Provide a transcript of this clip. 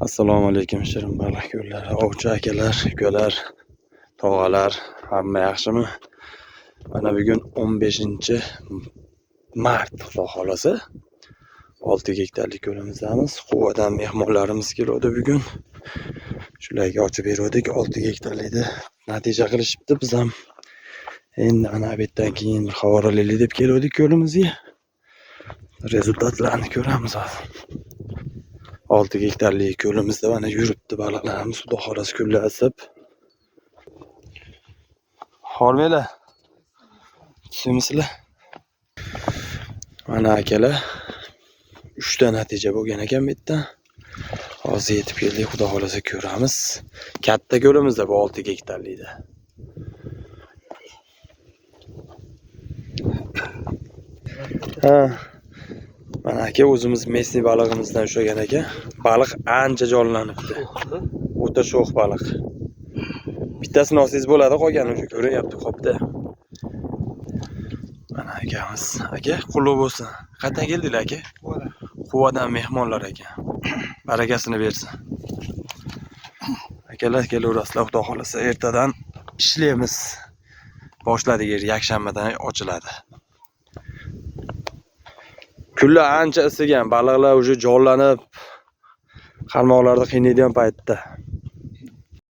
Assalomu alaykum shirin baliq ko'llari, ovchi akalar, ukalar, tog'alar, hamma yaxshimi? Mana bugun 15-mart, xudo xolasa 6 gektarlik ko'limizdamiz. Quvadan mehmonlarimiz keladi bugun. Shularga ochib berdik. 6 gektarlikda natija qilishibdi. Biz ham endi ana bu yerdan keyin xavorali deb keldik ko'limizga. Rezultatlarni ko'ramiz hozir. 6 gektarlik ko'limizda mana yuribdi baliqlarimiz, xudo xolasa kunlasib. Hormanglar. Tushunmisizlar? Mana akalar 3 ta natija bo'lgan ekan bu yerdan. Hozir yetib keldik, xudo xolasa ko'ramiz. Katta ko'limizda bu 6 gektarlikda. Mana aka o'zimiz mesni balig'imizdan ushlagan ekan. Baliq ancha jonlanibdi. O'ta sho'x baliq. Bittasini olsangiz bo'ladi, qolgani o'sha ko'ryapti qopda. Mana akamiz. Aka, qutlug' bo'lsin. Qayerdan keldinglar aka? Quvadan mehmonlar ekan. Barakasini bersin. Akalar kelaverasizlar, xudo xolasa ertadan ishlaymiz. Boshladik, yakshanbadan ochiladi. Kunlar ancha isigan, baliqlar уже jonlanib, qarmoqlarda qiynaydigan paytda.